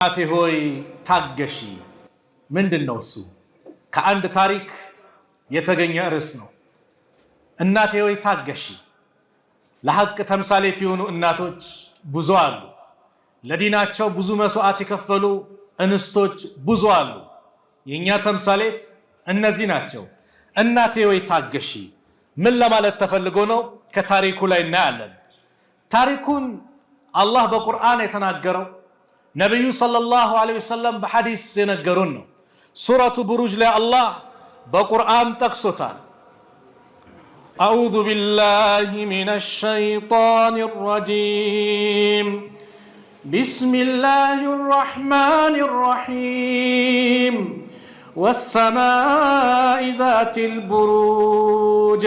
እናቴ ሆይ ታገሺ። ምንድነው እሱ? ከአንድ ታሪክ የተገኘ ርዕስ ነው። እናቴ ሆይ ታገሺ። ለሐቅ ተምሳሌት የሆኑ እናቶች ብዙ አሉ። ለዲናቸው ብዙ መስዋዕት የከፈሉ እንስቶች ብዙ አሉ። የኛ ተምሳሌት እነዚህ ናቸው። እናቴ ሆይ ታገሺ ምን ለማለት ተፈልጎ ነው? ከታሪኩ ላይ እናያለን። ታሪኩን አላህ በቁርአን የተናገረው ነብዩ ሰለላሁ ዐለይሂ ወሰለም በሐዲስ የነገሩን ነው። ሱረቱ ቡሩጅ ላይ አላህ በቁርአን ጠቅሶታል። አዑዙ ቢላሂ ሚነሽ ሸይጣኒር ረጂም ቢስሚላሂር ረሕማኒር ረሒም ወሰማኢ ዛቲል ቡሩጅ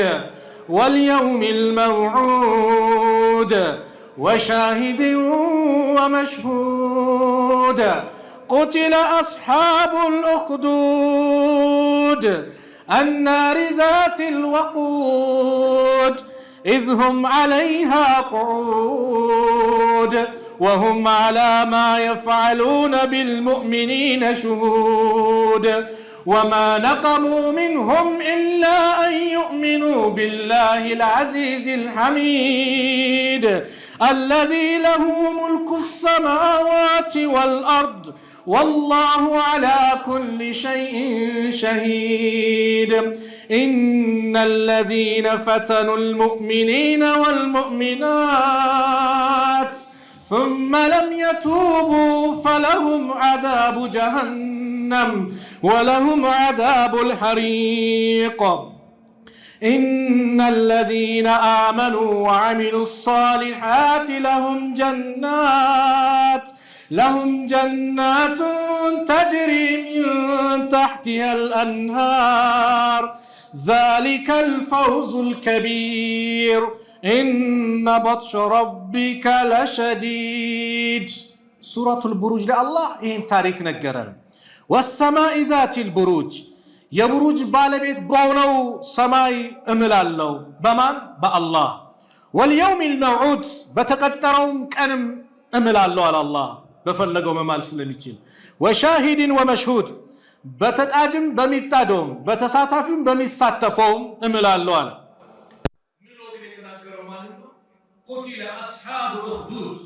ወልየውሚል መውዑድ وشاهد ومشهود قتل أصحاب الأخدود النار ذات الوقود إذ هم عليها قعود وهم على ما يفعلون بالمؤمنين شهود وما نقموا منهم إلا أن يؤمنوا بالله العزيز الحميد الذي له ملك السماوات والأرض والله على كل شيء شهيد إن الذين فتنوا المؤمنين والمؤمنات ثم لم يتوبوا فلهم عذاب جهنم ولهم عذاب الحريق إن الذين آمنوا وعملوا الصالحات لهم جنات تجري من تحتها الأنهار ذلك الفوز الكبير إن بطش ربك لشديد سورة البروج الله إن تاريخ نجرن والسماء ذات البروج የቡሩጅ ባለቤት በሆነው ሰማይ እምላለሁ። በማን? በአላህ። ወልየውሚል መውዑድ በተቀጠረውም ቀንም እምላለሁ አለ አላህ በፈለገው መማል ስለሚችል። ወሻሂድን ወመሽሁድ በተጣጅም በሚጣደውም በተሳታፊም በሚሳተፈውም እምላለሁ አለ። ምሎ ግን የተናገረው ማለት ነው። ቁቲለ አስሐቡል ኡኽዱድ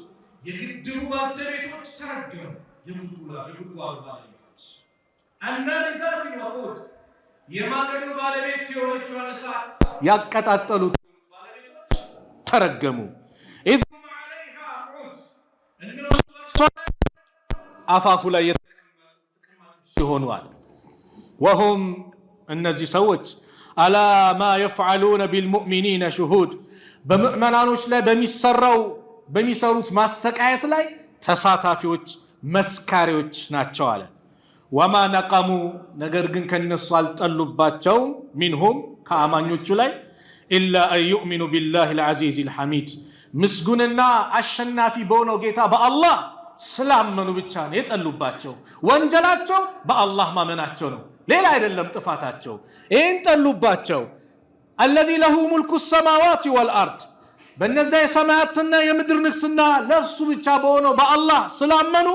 የግድቡ ባለቤቶች ተረገሙ። የጉድጓዱ ባለቤቶች النار ذات الوقود የማገዶ ባለቤት የሆነችውን እሳት ያቀጣጠሉት ባለቤቶች ተረገሙ። إذهم عليها قعود እነሱ አፋፉ ላይ የተቀመጡ ሲሆኑ አለ። وهم እነዚህ ሰዎች على ما يفعلون بالمؤمنين شهود በሙእሚናኖች ላይ በሚሰሩት ማሰቃየት ላይ ተሳታፊዎች መስካሪዎች ናቸው አለ። ወማ ነቀሙ ነገር ግን ከነሱ አልጠሉባቸው ሚንሁም ከአማኞቹ ላይ ኢላ አን ዩእሚኑ ቢላሂ አልዓዚዝ አልሐሚድ ምስጉንና አሸናፊ በሆነው ጌታ በአላህ ስላመኑ ብቻ ነው የጠሉባቸው። ወንጀላቸው በአላህ ማመናቸው ነው፣ ሌላ አይደለም ጥፋታቸው። ይህን ጠሉባቸው። አለዚ ለሁ ሙልኩ ሰማዋት ወልአርድ በነዛ የሰማያትና የምድር ንግስና ለሱ ብቻ በሆነው በአላህ ስላመኑ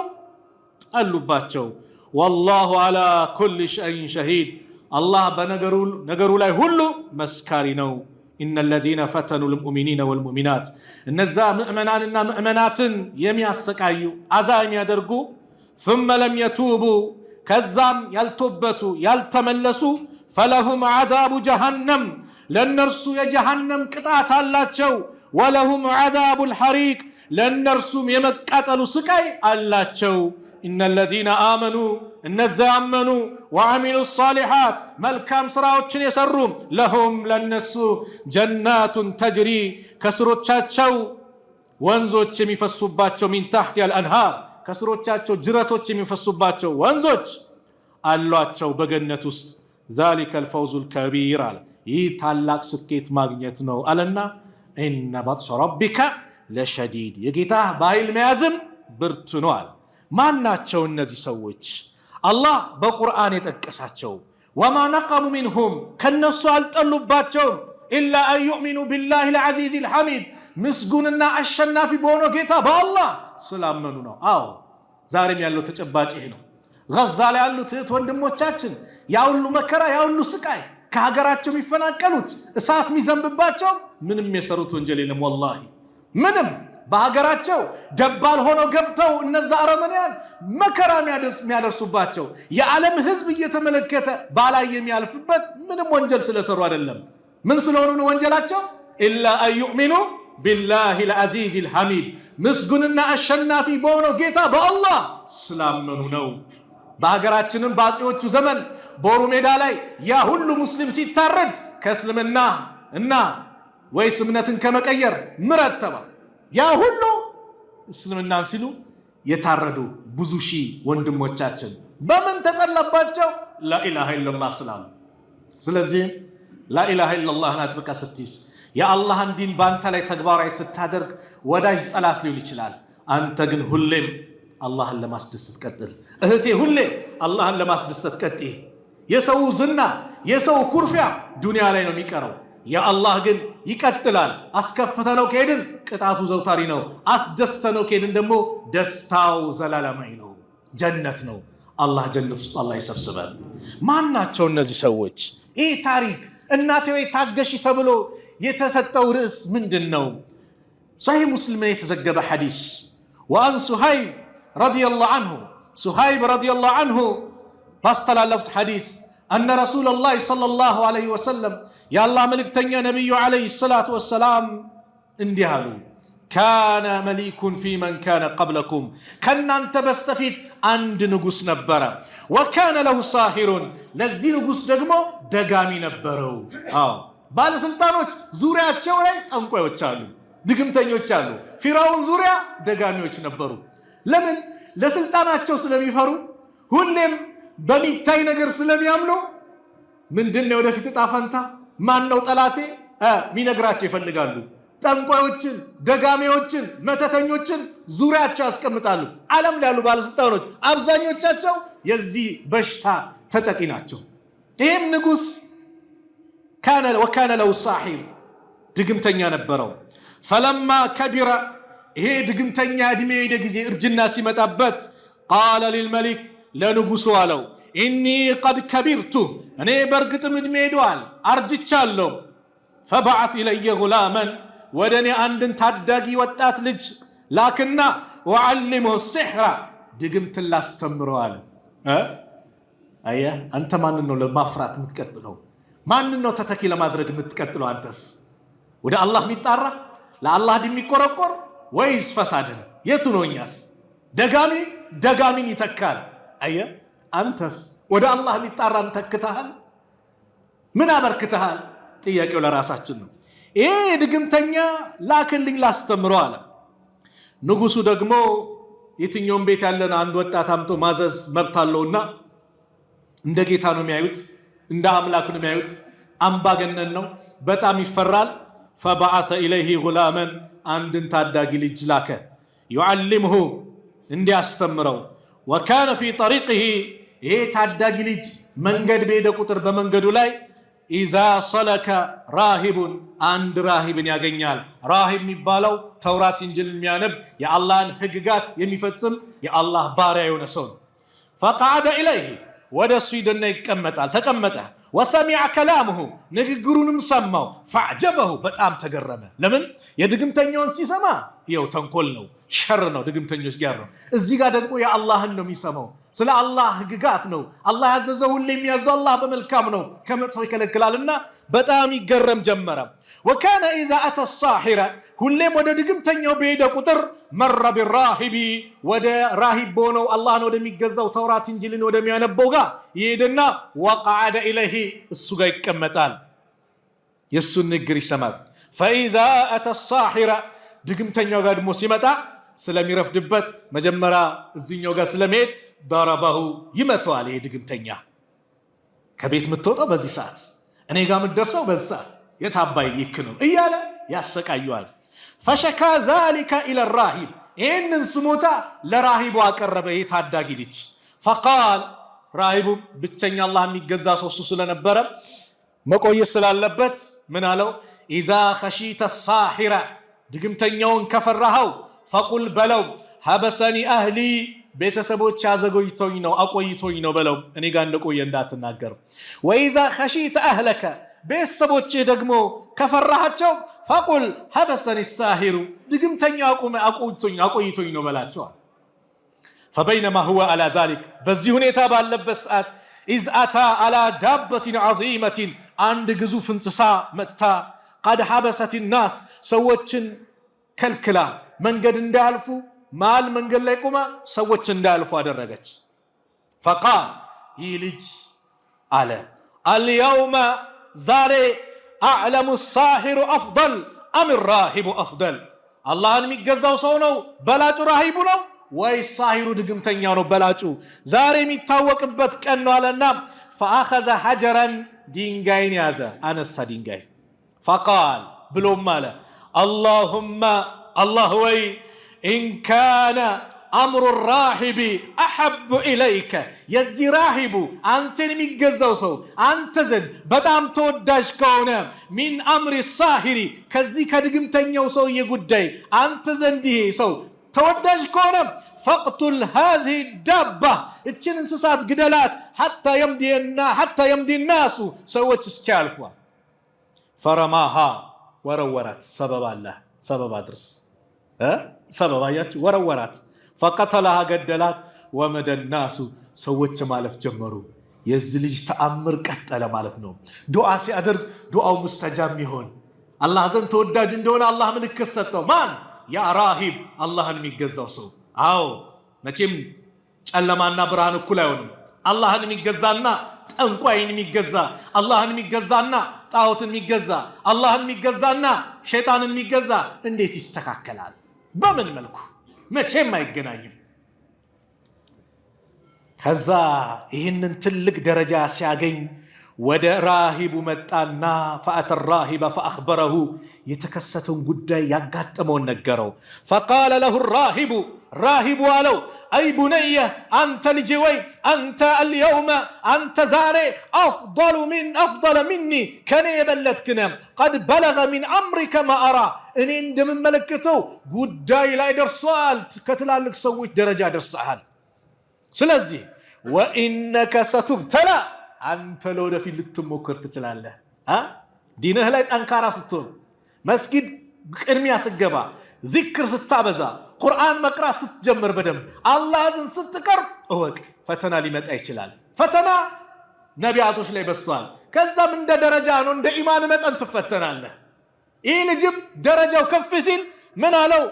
ጠሉባቸው። والله على كل شيء شهيد الله በነገሩ ላይ ሁሉ መስካሪ ነው። ان الذين فتنوا المؤمنين والمؤمنات እነዛ ሙእሚናንና ሙእሚናትን የሚያሰቃዩ አዛ የሚያደርጉ ثم لم يتوبوا ከዛም ያልተወበቱ ያልተመለሱ فلهم عذاب جهنم ለነርሱ የጀሃነም ቅጣት አላቸው። ولهم عذاب الحريق ለነርሱም የመቃጠሉ ስቃይ አላቸው። إن الذين آمنوا النزا آمنوا وعملوا الصالحات ملكام سراوچن يسروا لهم لنسو جنات تجري كسروچاچو ወንዞች የሚፈሱባቸው من تحت الأنهار ከስሮቻቸው ጅረቶች የሚፈሱባቸው ወንዞች አሏቸው በገነት ውስጥ ذلك الفوز الكبير አለ። ይህ ታላቅ ስኬት ማግኘት ነው አለና إن بطش ربك لشديد የጌታህ በኃይል መያዝም ብርቱ ነው አለ። ማናቸው እነዚህ ሰዎች? አላህ በቁርአን የጠቀሳቸው ወማ ነቀሙ ሚንሁም ከነሱ አልጠሉባቸውም ኢላ አን ዩእሚኑ ቢላሂ አልዓዚዝ አልሐሚድ ምስጉንና አሸናፊ በሆነው ጌታ በአላህ ስላመኑ ነው። አዎ ዛሬም ያለው ተጨባጭ ይሄ ነው። ጋዛ ላይ ያሉት እህት ወንድሞቻችን ያ ሁሉ መከራ ያ ሁሉ ስቃይ ከሀገራቸው የሚፈናቀሉት እሳት የሚዘንብባቸው ምንም የሰሩት ወንጀል የለም። ወላሂ ምንም በሀገራቸው ደባል ሆነው ገብተው እነዛ አረመኔያን መከራ የሚያደርሱባቸው የዓለም ህዝብ እየተመለከተ ባላይ የሚያልፍበት ምንም ወንጀል ስለሰሩ አይደለም። ምን ስለሆኑ ነው ወንጀላቸው? ኢላ አዩእሚኑ ቢላሂ ልዐዚዝ ልሐሚድ ምስጉንና አሸናፊ በሆነው ጌታ በአላህ ስላመኑ ነው። በሀገራችንም በአጼዎቹ ዘመን ቦሩ ሜዳ ላይ ያ ሁሉ ሙስሊም ሲታረድ ከእስልምና እና ወይስ እምነትን ከመቀየር ምረጥ ተባለ። ያ ሁሉ እስልምናን ሲሉ የታረዱ ብዙ ሺህ ወንድሞቻችን በምን ተቀለባቸው? ላኢላሃ ኢላላህ ስላሉ። ስለዚህ ላኢላሃ ኢላላህን አጥብቀ ስትይዝ የአላህን ዲን በአንተ ላይ ተግባራዊ ስታደርግ ወዳጅ ጠላት ሊሆን ይችላል። አንተ ግን ሁሌም አላህን ለማስደሰት ቀጥል። እህቴ ሁሌ አላህን ለማስደሰት ቀጥይ። የሰው ዝና የሰው ኩርፊያ ዱንያ ላይ ነው የሚቀረው። የአላህ ግን ይቀጥላል። አስከፍተነው ከሄድን ቅጣቱ ዘውታሪ ነው። አስደስተነው ከሄድን ደግሞ ደስታው ዘላለማዊ ነው፣ ጀነት ነው። አላህ ጀነት ውስጥ አላህ ይሰብስበን። ማን ናቸው እነዚህ ሰዎች? ይህ ታሪክ እናቴ ወይ ታገሺ ተብሎ የተሰጠው ርዕስ ምንድን ነው? ሰሒህ ሙስሊም የተዘገበ ሐዲስ ወአን ሱሃይብ ረዲየላሁ ዐንሁ ሱሃይብ ረዲየላሁ ዐንሁ ባስተላለፉት ሐዲስ أن رسول الله صلى الله عليه وسلم يا الله ملك تنيا نبي عليه الصلاة والسلام اندهالو كان مليك في من كان قبلكم كنا انت بستفيد عند نقص نبرا وكان له صاهر لذي نقص دقمو دقامي نبرو ባለ ስልጣኖች ዙሪያቸው ላይ ጠንቋዮች አሉ፣ ድግምተኞች አሉ። ፊራውን ዙሪያ ደጋሚዎች ነበሩ። ለምን? ለስልጣናቸው ስለሚፈሩ፣ ሁሌም በሚታይ ነገር ስለሚያምኑ ምንድነው ወደፊት ዕጣ ፈንታ ማን ነው ጠላቴ ሚነግራቸው ይፈልጋሉ። ጠንቋዮችን፣ ደጋሚዎችን፣ መተተኞችን ዙሪያቸው ያስቀምጣሉ። ዓለም ላይ ያሉ ባለስልጣኖች አብዛኞቻቸው የዚህ በሽታ ተጠቂ ናቸው። ይህም ንጉስ ወካነ ለው ሳሒር ድግምተኛ ነበረው። ፈለማ ከቢረ ይሄ ድግምተኛ ዕድሜ ሄደ ጊዜ እርጅና ሲመጣበት ቃለ ሊልመሊክ ለንጉሱ አለው ኢኒ ቀድ ከቢርቱ እኔ በእርግጥም ዕድሜ ሄዷል አርጅቻለሁ። ፈበዓስ ኢለየ ጉላመን ወደ እኔ አንድን ታዳጊ ወጣት ልጅ ላክና ወዓሊሙሁ ሲሕራ ድግምትን ላስተምረዋል። አየህ አንተ ማንን ነው ለማፍራት የምትቀጥለው? ማንን ነው ተተኪ ለማድረግ የምትቀጥለው? አንተስ ወደ አላህ የሚጣራ ለአላህ የሚቆረቆር ወይስ ፈሳድን? የቱ ነው? እኛስ ደጋሚን ይተካል። አየህ አንተስ ወደ አላህ የሚጣራን ተክተሃል? ምን አበርክተሃል? ጥያቄው ለራሳችን ነው። ይሄ ድግምተኛ ላክልኝ ላስተምረው አለ። ንጉሱ ደግሞ የትኛውም ቤት ያለን አንድ ወጣት አምጦ ማዘዝ መብት አለውና እንደ ጌታ ነው የሚያዩት፣ እንደ አምላክ ነው የሚያዩት። አምባገነን ነው፣ በጣም ይፈራል። ፈበዓሰ ኢለይሂ ጉላመን አንድን ታዳጊ ልጅ ላከ ዩዓሊምሁ እንዲያስተምረው። ወካነ ፊ ጠሪቅህ ይሄ ታዳጊ ልጅ መንገድ በሄደ ቁጥር በመንገዱ ላይ ኢዛ ሰለከ ራሂቡን አንድ ራሂብን ያገኛል። ራሂብ የሚባለው ተውራት እንጅል የሚያነብ የአላህን ህግጋት የሚፈጽም የአላህ ባሪያ የሆነ ሰው ነው። ፈቀዐደ ኢለይህ ወደ እሱ ሂድና ይቀመጣል። ተቀመጠ። ወሰሚዐ ከላሙሁ ንግግሩንም ሰማው። ፈዐጀበሁ በጣም ተገረመ። ለምን? የድግምተኛውን ሲሰማ ይኸው ተንኮል ነው፣ ሸር ነው፣ ድግምተኞች ጋር ነው። እዚህ ጋር ደግሞ የአላህን ነው የሚሰማው። ስለ አላህ ህግጋት ነው። አላህ ያዘዘው ሁሌ የሚያዘው አላህ በመልካም ነው፣ ከመጥፎ ይከለክላልና በጣም ይገረም ጀመረ። ወካነ ኢዛ አተ ሳሒረ ሁሌም ወደ ድግምተኛው በሄደ ቁጥር መረ ቢራሂቢ ወደ ራሂብ በሆነው አላህን ወደሚገዛው ተውራት እንጅልን ወደሚያነበው ጋር ይሄድና ወቀዐደ ኢለይሂ እሱ ጋር ይቀመጣል። የእሱን ንግግር ይሰማል። ፈኢዛ አተ ሳሒረ ድግምተኛው ጋር ደግሞ ሲመጣ ስለሚረፍድበት መጀመሪያ እዚህኛው ጋር ስለመሄድ ضربه ይመተዋል። ይሄ ድግምተኛ ከቤት የምትወጣው በዚህ ሰዓት፣ እኔ ጋር የምትደርሰው በዚህ ሰዓት፣ የታባይ ይክ ነው እያለ ያሰቃየዋል። ፈሸካ ذلك الى الراهب ይህንን ስሞታ ለራሂቡ አቀረበ። ይሄ ታዳጊ ልጅ فقال ራሂቡ ብቸኛ አላህ የሚገዛ ሰው እሱ ስለነበረ መቆየት ስላለበት ምን አለው? ኢዛ خشيت الساحر ድግምተኛውን ከፈራኸው ፈቁል በለው ሀበሰኒ አህሊ ቤተሰቦች ያዘጎይቶኝ ነው አቆይቶኝ ነው በለው እኔ ጋር እንደቆየ እንዳትናገር ወኢዛ ኸሺተ አህለከ ቤተሰቦችህ ደግሞ ከፈራሃቸው ፈቁል ሐበሰኒ الساحر ድግምተኛው አቆይቶኝ ነው በላቸው فبينما هو على ذلك በዚህ ሁኔታ ባለበት ሰዓት إذ أتى على دابة عظيمة عند ግዙፍ እንስሳ መጣ قد حبست الناس ሰዎችን ከልክላ መንገድ እንዳያልፉ ማል መንገድ ላይ ቆማ ሰዎች እንዳያልፉ አደረገች فقال ይልጅ አለ اليوم ዛሬ أعلم الساحر أفضل أم الراهب أفضل አላህን የሚገዛው ሰው ነው በላጩ ራሂቡ ነው ወይ ሳሂሩ ድግምተኛው ነው በላጩ ዛሬ የሚታወቅበት ቀን ነው አለና فأخذ حجرا ድንጋይን ያዘ አነሳ ድንጋይ فقال ብሎም አለ اللهم الله ወይ إن كان أمر الراهب أحب إليك يزي راهب أنت የሚገዛው ሰው አንተ ዘንድ በጣም ተወዳጅ ከሆነ من أمر الساحر ከዚህ ከድግምተኛው ሰው የጉዳይ አንተ ዘንድ ይሄ ሰው ተወዳጅ ከሆነ فاقتل هذه الدابة እችን እንስሳት ግደላት حتى يمضي الناس ሰዎች እስኪያልፉ فرماها ወረወራት ሰበብ አለ ሰበብ አድርስ ሰበብ አያችሁ ወረወራት فقتلها ገደላት ومدى الناس ሰዎች ማለፍ ጀመሩ የዚህ ልጅ ተአምር ቀጠለ ማለት ነው ዱዓ ሲያደርግ ዱዓው ሙስተጃብ ይሆን አላህ ዘንድ ተወዳጅ እንደሆነ አላህ ምልክት ሰጠው ማን ያ ራሂብ አላህን የሚገዛው ሰው አዎ መቼም ጨለማና ብርሃን እኩል አይሆንም አላህን የሚገዛና ጠንቋይን የሚገዛ አላህን የሚገዛና ጣዖትን የሚገዛ አላህን የሚገዛና ሸይጣንን የሚገዛ እንዴት ይስተካከላል በምን መልኩ መቼም አይገናኝም ከዛ ይህንን ትልቅ ደረጃ ሲያገኝ ወደ ራሂቡ መጣና فأتى الراهب فأخبره የተከሰተውን ጉዳይ ያጋጠመውን ነገረው فقال له الراهب راهب አለው أي بني أنت ልጄ ወይ أنت اليوم أنت ዛሬ أفضل مني ከኔ የበለጥክነ قد بلغ من أمرك ما أرى እኔ እንደምመለከተው ጉዳይ ላይ ደርሷል ከትላልቅ ሰዎች ደረጃ ደርሰሃል ስለዚህ وإنك ستبتلى አንተ ለወደፊት ልትሞከር ትችላለህ ዲንህ ላይ ጠንካራ ስትሆን መስጊድ ቅድሚያ ስትገባ ዚክር ስታበዛ ቁርአን መቅራት ስትጀምር በደንብ አላህን ስትቀርብ እወቅ ፈተና ሊመጣ ይችላል ፈተና ነቢያቶች ላይ በስቷል ከዛም እንደ ደረጃ ነው እንደ ኢማን መጠን ትፈተናለህ ይህ ልጅም ደረጃው ከፍ ሲል ምን አለው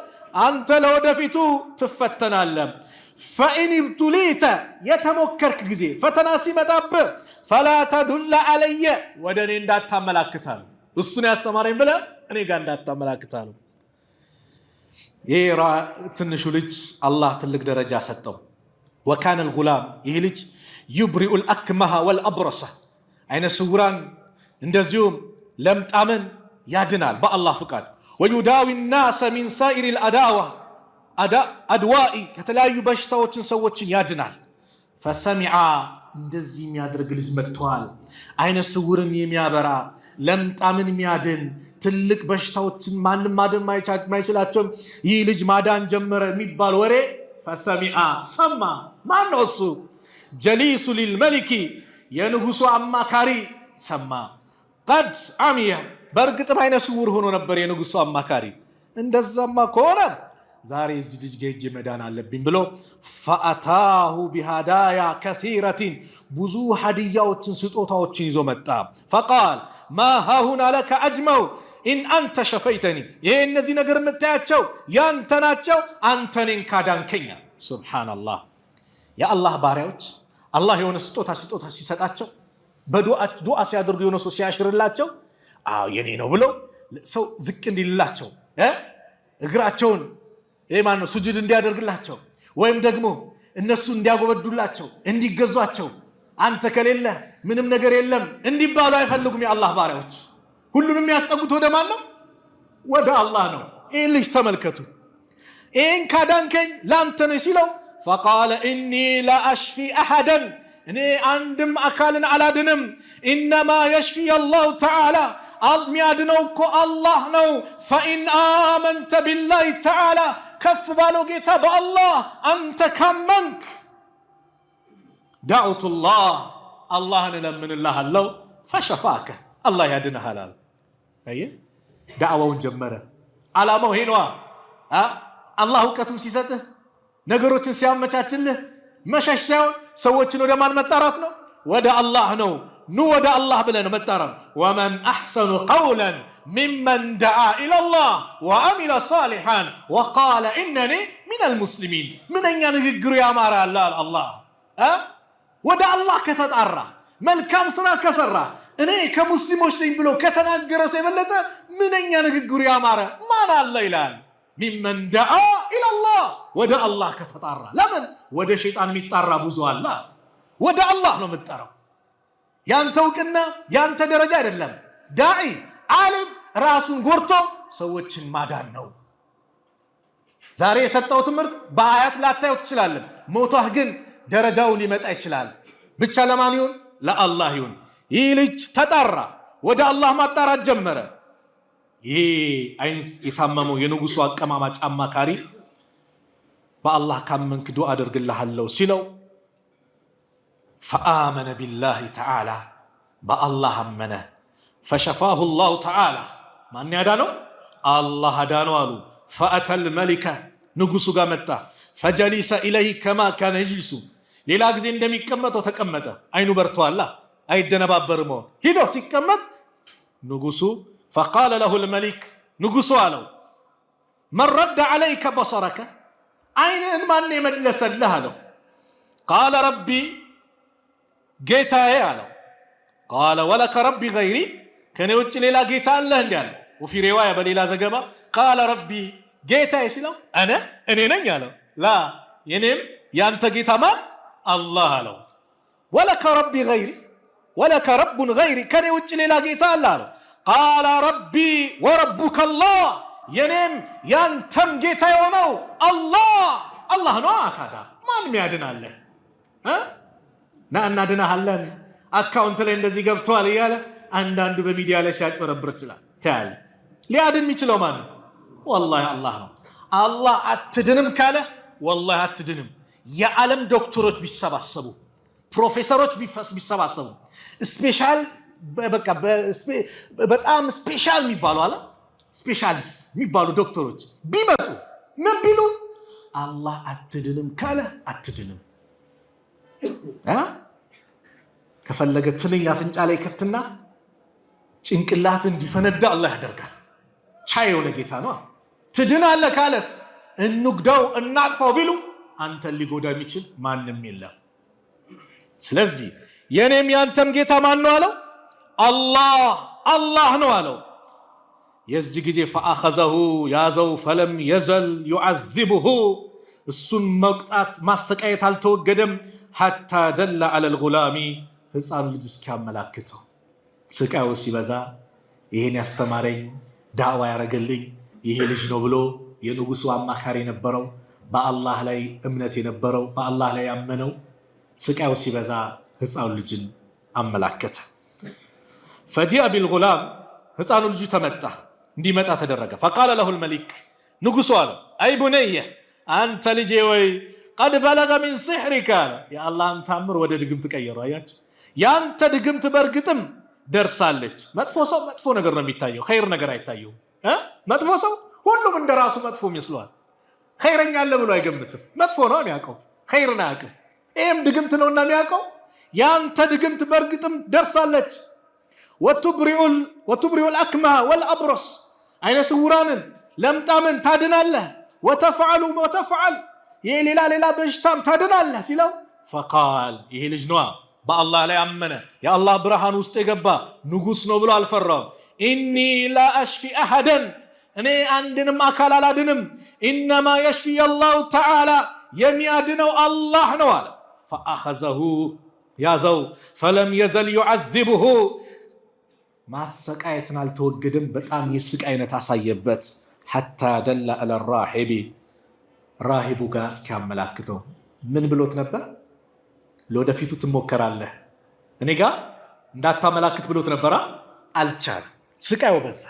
አንተ ለወደፊቱ ትፈተናለህ فإن ابتليت يتمكرك ጊዜ ፈተና ሲመጣብህ فلا تدل علي ወደኔ እንዳታመላክታል እሱን ያስተማረኝ ብለ እኔ ጋር እንዳታመላክታል ይሄ ትንሹ ልጅ አላህ ትልቅ ደረጃ ሰጠው وكان الغلام ይሄ ልጅ يبرئ الأكمه والأبرص አይነ ስውራን እንደዚሁም ለምጣምን ያድናል በአላህ ፍቃድ ويداوي الناس من سائر الأداوة አድዋኢ ከተለያዩ በሽታዎችን ሰዎችን ያድናል فسمع እንደዚህ የሚያደርግ ልጅ መጥቷል አይነ ስውርን የሚያበራ ለምጣምን የሚያድን ትልቅ በሽታዎችን ማንም ማድን ማይችላቸው ይህ ልጅ ማዳን ጀመረ የሚባል ወሬ فسمع ሰማ ማን ነው እሱ جليس للملك የንጉሱ አማካሪ ሰማ قد عمي በርግጥ አይነ ስውር ሆኖ ነበር የንጉሱ አማካሪ እንደዛማ ከሆነ ዛሬ እዚህ ልጅ ገጅ መዳን አለብኝ ብሎ فأتاه بهدايا كثيرة ብዙ ሀዲያዎችን ስጦታዎችን ይዞ መጣ فقال ما ها هنا لك أجمع إن أنت شفيتني ይሄ እነዚህ ነገር የምታያቸው ያንተ ናቸው አንተ ነን ካዳንከኝ سبحان الله يا الله ባሪያዎች አላህ የሆነ ስጦታ ሲሰጣቸው በዱዓ ሲያደርጉ የሆነ ሰው ሲያሽርላቸው አዎ የኔ ነው ብሎ ሰው ዝቅ እንዲልላቸው እግራቸውን ማነው ሱጁድ እንዲያደርግላቸው ወይም ደግሞ እነሱ እንዲያጎበዱላቸው እንዲገዟቸው አንተ ከሌለ ምንም ነገር የለም እንዲባሉ አይፈልጉም የአላህ ባሪያዎች ሁሉንም ያስጠጉት ወደ ማን ነው ወደ አላህ ነው ይሄ ልጅ ተመልከቱ ይሄን ካዳንከኝ ላንተ ነው ሲለው فقال إني لا أشفي أحدا እኔ አንድም አካልን አላድንም إنما يشفي الله تعالى የሚያድነው እኮ አላህ ነው فإن آمنت بالله تعالى ከፍ ባለው ጌታ በአላህ አንተ ካመንክ ዳዑቱላህ አላህን እለምንልሃለሁ ፈሸፋከ አላህ ያድንሃል አለ። አየህ ዳዕዋውን ጀመረ። ዓላማው ይሄ ነዋ። አላህ እውቀቱን ሲሰጥህ ነገሮችን ሲያመቻችልህ መሸሽ ሳይሆን ሰዎችን ወደ ማን መጣራት ነው? ወደ አላህ ነው። ኑ ወደ አላህ ብለን መጣራት። ወመን አሕሰኑ ቀውለን ሚመን ደዓ ኢለላህ ወአሚለ ሳሊሐን ወቃለ ኢነኒ ሚነል ሙስሊሚን። ምንኛ ንግግሩ ያማረ አለ አላህ። ወደ አላህ ከተጣራ መልካም ስራ ከሰራ እኔ ከሙስሊሞች ነኝ ብሎ ከተናገረ ሰው የበለጠ ምንኛ ንግግሩ ያማረ ማን አለ ይላል። ሚመን ደዓ ኢለላህ ወደ አላህ ከተጣራ። ለምን ወደ ሸይጣን የሚጣራ ብዙ አለ። ወደ አላህ ነው የምትጠራው። ያንተ እውቅና ያንተ ደረጃ አይደለም። ዳዒ ዓሊም ራሱን ጎርቶ ሰዎችን ማዳን ነው። ዛሬ የሰጠው ትምህርት በአያት ላታየው ትችላለህ። ሞቷህ ግን ደረጃው ሊመጣ ይችላል። ብቻ ለማን ይሁን? ለአላህ ይሁን። ይህ ልጅ ተጣራ፣ ወደ አላህ ማጣራት ጀመረ። ይህ አይነት የታመመው የንጉሱ አቀማማጭ አማካሪ በአላህ ካመንክ ዱዓ አደርግልሃለሁ ሲለው ፈአመነ ቢላሂ ተዓላ በአላህ አመነ። ፈሸፋሁ ላሁ ተዓላ ማን ያዳነው? አላህ አዳነው አሉ። ፈአተል መሊከ ንጉሱ ጋር መጣ። ፈጀሊሰ ኢለይህ ከማ ካነ ይጅሊሱ ሌላ ጊዜ እንደሚቀመጠው ተቀመጠ። አይኑ በርቷላ አይደነባበርም። ሂዶ ሲቀመጥ ንጉሱ ፈቃለ ለሁ ልመሊክ ንጉሱ አለው መን ረደ ዐለይከ በሰረከ አይንህን ማን የመለሰልህ አለው። ቃለ ረቢ ጌታዬ አለው። ቃለ ወለከ ረቢ ገይሪ ከኔ ውጭ ሌላ ጌታ አለህ እንዲ አለው። ወፊ ሪዋያ በሌላ ዘገባ ቃለ ረቢ ጌታዬ ሲለው እኔ ነኝ አለው። ላ የኔም ያንተ ጌታ ማን? አላህ አለው። ወለከ ረቢ ገይሪ ወለከ ረቡን ገይሪ ከኔ ውጭ ሌላ ጌታ አለ አለው። ቃለ ረቢ ወረቡከ አላህ የኔም ያንተም ጌታ የሆነው አላህ ነው። ታዲያ ማንም ያድናለህ? ና እናድናሃለን አካውንት ላይ እንደዚህ ገብቷል እያለ አንዳንዱ በሚዲያ ላይ ሲያጭበረብር ይችላል። ታያለህ። ሊያድን የሚችለው ማን ነው? ወላሂ አላህ ነው። አላህ አትድንም ካለ ወላሂ አትድንም። የዓለም ዶክተሮች ቢሰባሰቡ፣ ፕሮፌሰሮች ቢሰባሰቡ፣ ስፔሻል በጣም ስፔሻል የሚባሉ ስፔሻሊስት የሚባሉ ዶክተሮች ቢመጡ ምን ቢሉ አላህ አትድንም ካለ አትድንም። ከፈለገ ትንኝ አፍንጫ ላይ ከትና ጭንቅላት እንዲፈነዳ አላህ ያደርጋል። ቻይ የሆነ ጌታ ነው። ትድናለህ ካለስ እንጉዳው እናጥፋው ቢሉ አንተን ሊጎዳ የሚችል ማንም የለም። ስለዚህ የኔም ያንተም ጌታ ማን ነው አለው? አላህ ነው አለው። የዚህ ጊዜ ፈአኸዘሁ ያዘው ፈለም የዘል ዩዐዚቡሁ እሱን መቅጣት ማሰቃየት አልተወገደም። ሐታ ደለ ዐለል ጉላሚ ህፃኑ ልጅ እስኪያመላክተው ስቃዩ ሲበዛ ይሄን ያስተማረኝ ዳዕዋ ያረገልኝ ይሄ ልጅ ነው ብሎ የንጉሱ አማካሪ የነበረው በአላህ ላይ እምነት የነበረው በአላህ ላይ ያመነው ስቃዩ ሲበዛ ህፃኑ ልጅን አመላከተ። ፈጂአ ቢልጉላም ህፃኑ ልጅ ተመጣ፣ እንዲመጣ ተደረገ። ፈቃለ ለሁ ልመሊክ ንጉሱ አለ አይ ቡነየ አንተ ልጄ ወይ ቀድ በለገ ሚን ሲሕሪከ የአላህን ታምር ወደ ድግምት ቀየሩ። አያችሁ ያንተ ድግምት በእርግጥም ደርሳለች። መጥፎ ሰው መጥፎ ነገር ነው የሚታየው፣ ኸይር ነገር አይታየውም። መጥፎ ሰው ሁሉም እንደራሱ መጥፎ ይመስለዋል። ኸይረኛ አለ ብሎ አይገምትም። መጥፎ ነው የሚያውቀው፣ ኸይርን አያውቅም። ይህም ድግምት ነውና የሚያውቀው ያንተ ድግምት በእርግጥም ደርሳለች። ወቱብሪኡል አክመሃ ወልአብሮስ አይነ ስውራንን ለምጣምን ታድናለህ። ወተፍዐል ይሄ ሌላ በሽታም ታድናለህ ሲለው ፈቃል ይሄ ልጅ ነዋ በአላህ ላይ አመነ፣ የአላህ ብርሃን ውስጥ የገባ ንጉስ ነው ብሎ አልፈራም። ኢኒ ላ አሽፊ አሐደን እኔ አንድንም አካል አላድንም፣ ኢነማ የሽፊ አላሁ ተዓላ የሚያድነው አላህ ነው አለ። ፈአኸዘሁ ያዘው ፈለም የዘል ዩዐዚብሁ ማሰቃየትን አልተወገደም፣ በጣም የስቃይ አይነት አሳየበት። ሐታ ደለ ዐለ ራሂቢ ራሂቡ ጋር እስኪያመላክተው ምን ብሎት ነበር? ለወደፊቱ ትሞከራለህ እኔ ጋር እንዳታመላክት ብሎት ነበራ። አልቻለም። ስቃዩ በዛ፣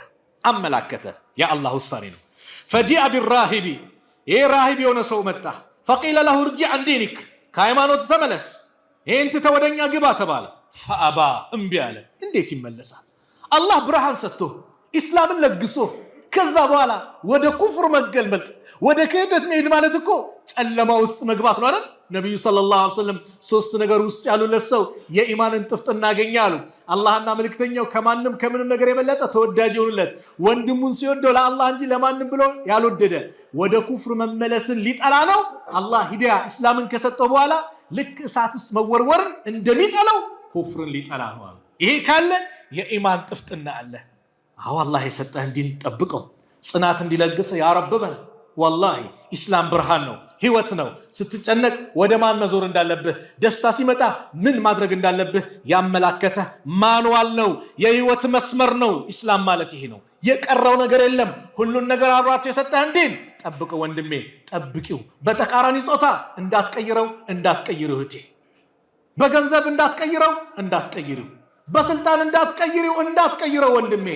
አመላከተ። የአላህ ውሳኔ ነው። ፈጂአ ቢራሂቢ ይሄ ራሂብ የሆነ ሰው መጣ። ፈቂለ ለሁ እርጂ አን ዲኒክ ከሃይማኖት ተመለስ፣ ይህን ትተህ ወደኛ ግባ ተባለ። ፈአባ እምቢ አለ። እንዴት ይመለሳል? አላህ ብርሃን ሰጥቶ ኢስላምን ለግሶ ከዛ በኋላ ወደ ኩፍር መገልበጥ ወደ ክህደት መሄድ ማለት እኮ ጨለማ ውስጥ መግባት ነው አይደል? ነብዩ ሰለላሁ ዐለይሂ ወሰለም ሶስት ነገር ውስጥ ያሉለት ሰው የኢማንን ጥፍጥና ያገኛሉ። አላህና መልእክተኛው ከማንም ከምንም ነገር የበለጠ ተወዳጅ ይሆኑለት። ወንድሙን ሲወደው ለአላህ እንጂ ለማንም ብሎ ያልወደደ ወደ ኩፍር መመለስን ሊጠላ ነው። አላህ ሂዳያ እስላምን ከሰጠው በኋላ ልክ እሳት ውስጥ መወርወርን እንደሚጠላው ኩፍርን ሊጠላ ነው አሉ። ይሄ ካለ የኢማን ጥፍጥና አለ። አዎ አላህ የሰጠህን ዲን ጠብቀው፣ ጽናት እንዲለግስ ያ ረብ በል። ወላሂ ኢስላም ብርሃን ነው፣ ህይወት ነው። ስትጨነቅ ወደ ማን መዞር እንዳለብህ፣ ደስታ ሲመጣ ምን ማድረግ እንዳለብህ ያመላከተ ማንዋል ነው፣ የህይወት መስመር ነው። ኢስላም ማለት ይሄ ነው። የቀረው ነገር የለም። ሁሉን ነገር አብራቶ የሰጠህን ዲን ጠብቀው ወንድሜ፣ ጠብቂው። በተቃራኒ ጾታ እንዳትቀይረው፣ እንዳትቀይረው እህቴ። በገንዘብ እንዳትቀይረው፣ እንዳትቀይረው። በስልጣን እንዳትቀይረው ወንድሜ።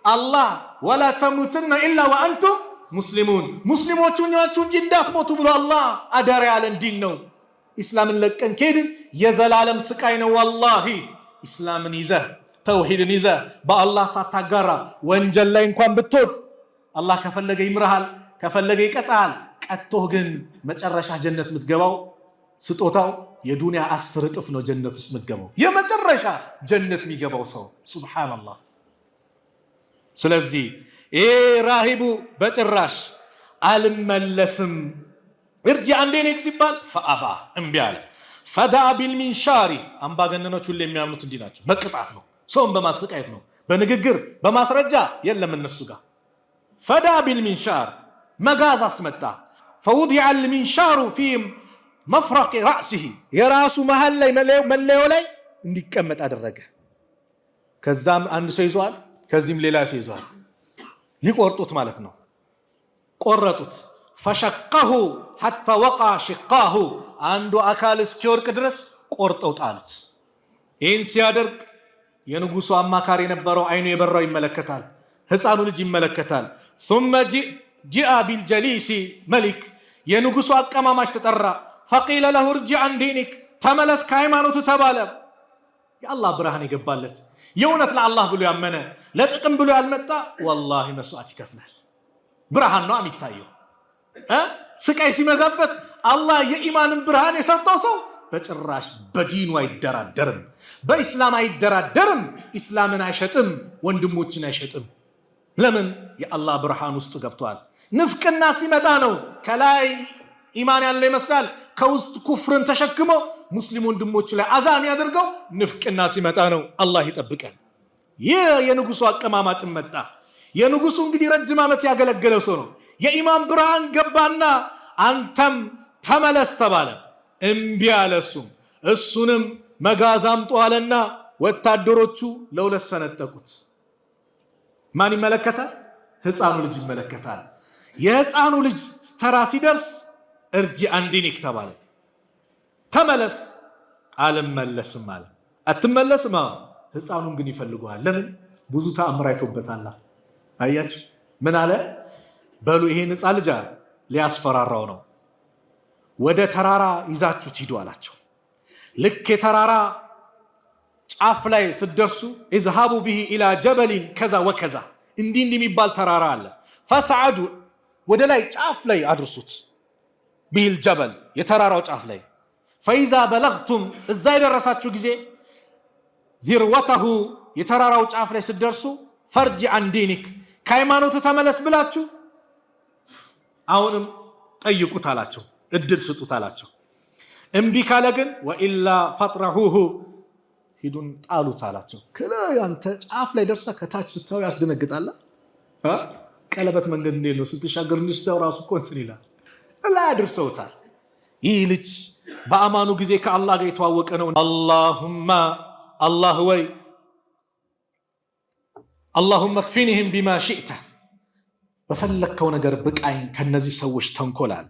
አላህ ወላ ተሙቱነ ኢላ ወአንቱም ሙስሊሙን፣ ሙስሊሞቹ ናችሁ እንጂ እንዳትሞቱ ብሎ አላህ አደራ ያለን ዲን ነው። ኢስላምን ለቀን ከሄድን የዘላለም ስቃይ ነው። ወላሂ ኢስላምን ይዘህ ተውሂድን ይዘህ በአላህ ሳታጋራ ወንጀል ላይ እንኳን ብትወድ አላህ ከፈለገ ይምርሃል፣ ከፈለገ ይቀጣል። ቀጥቶህ ግን መጨረሻ ጀነት የምትገባው ስጦታው የዱንያ 10 እጥፍ ነው። ጀነት ውስጥ የምትገባው የመጨረሻ ጀነት የሚገባው ሰው ሱብሃንአላህ። ስለዚህ ይሄ ራሂቡ በጭራሽ አልመለስም እርጂ አን ዲኒክ ሲባል ፈአባ እምቢ አለ። ፈደአ ቢልሚንሻሪ አምባገነኖች ሁሉ የሚያምኑት እንዲህ ናቸው። መቅጣት ነው፣ ሰውን በማስቀየት ነው፣ በንግግር በማስረጃ የለም እነሱ ጋር። ፈደአ ቢልሚንሻር መጋዝ አስመጣ። ፈውዲዐ አልሚንሻሩ ፊ መፍረቅ ራእሲሂ የራሱ መሃል ላይ መለያው ላይ እንዲቀመጥ አደረገ። ከዛም አንድ ሰው ይዟል፣ ከዚህም ሌላ ሰው ይዟል። ሊቆርጡት ማለት ነው። ቆረጡት። ፈሸቀሁ ሐታ ወቃ ሽቃሁ አንዱ አካል እስኪወርቅ ድረስ ቆርጠው ጣሉት። ይህን ሲያደርግ የንጉሱ አማካሪ የነበረው አይኑ የበራው ይመለከታል። ህፃኑ ልጅ ይመለከታል። ثم جاء بالجليس ملك የንጉሱ አቀማማች ተጠራ። فقيل له ارجع عن دينك ተመለስ ከሃይማኖቱ ተባለ። የአላህ ብርሃን የገባለት የእውነት ለአላህ ብሎ ያመነ ለጥቅም ብሎ ያልመጣ ወላሂ መስዋዕት ይከፍላል። ብርሃን ነው የሚታየው። ስቃይ ሲመዛበት አላህ የኢማንን ብርሃን የሰጠው ሰው በጭራሽ በዲኑ አይደራደርም፣ በኢስላም አይደራደርም። ኢስላምን አይሸጥም፣ ወንድሞችን አይሸጥም። ለምን? የአላህ ብርሃን ውስጥ ገብቷል። ንፍቅና ሲመጣ ነው ከላይ ኢማን ያለው ይመስላል፣ ከውስጥ ኩፍርን ተሸክሞ ሙስሊም ወንድሞች ላይ አዛም ያደርገው ንፍቅና ሲመጣ ነው። አላህ ይጠብቀን። ይህ የንጉሱ አቀማማጭም መጣ። የንጉሱ እንግዲህ ረጅም ዓመት ያገለገለው ሰው ነው። የኢማን ብርሃን ገባና አንተም ተመለስ ተባለ። እምቢ አለ። እሱንም መጋዝ አምጡ አለና ወታደሮቹ ለሁለት ሰነጠቁት። ማን ይመለከታል? ህፃኑ ልጅ ይመለከታል። የህፃኑ ልጅ ተራ ሲደርስ እርጂ አን ዲኒክ ተባለ። ተመለስ። አልመለስም አለ። አትመለስም? ህፃኑን ግን ይፈልገዋል። ለምን? ብዙ ተአምር አይቶበታል። አያችሁ ምን አለ? በሉ ይሄን ህፃን ልጅ ሊያስፈራራው ነው፣ ወደ ተራራ ይዛችሁት ሂዱ አላቸው። ልክ የተራራ ጫፍ ላይ ስትደርሱ ኢዝሃቡ ቢሂ ኢላ ጀበሊን ከዛ ወከዛ እንዲህ የሚባል ተራራ አለ። ፈሰዓዱ ወደ ላይ ጫፍ ላይ አድርሱት። ቢል ጀበል የተራራው ጫፍ ላይ ፈይዛ በለግቱም እዛ የደረሳችሁ ጊዜ ዚርወተሁ የተራራው ጫፍ ላይ ስትደርሱ ፈርጂ አን ዲኒክ ከሃይማኖት ተመለስ ብላችሁ አሁንም ጠይቁት አላቸው፣ እድል ስጡት አላቸው። እምቢ ካለ ግን ወኢላ ፈጥረሁሁ ሂዱን ጣሉት አላቸው። ከላይ አንተ ጫፍ ላይ ደርሰህ ከታች ስታው ያስደነግጣል። ቀለበት መንገድ እንዴት ነው ስትሻገር እንስታው ራሱ እኮ እንትን ይላል። እላ አድርሰውታል። ይህ ልጅ በአማኑ ጊዜ ከአላህ ጋር የተዋወቀ ነው። አላሁማ አላህ ወይ አላሁመ ክፊኒህም ቢማ ሽእተ በፈለግከው ነገር ብቃኝ ከነዚህ ሰዎች ተንኮላል።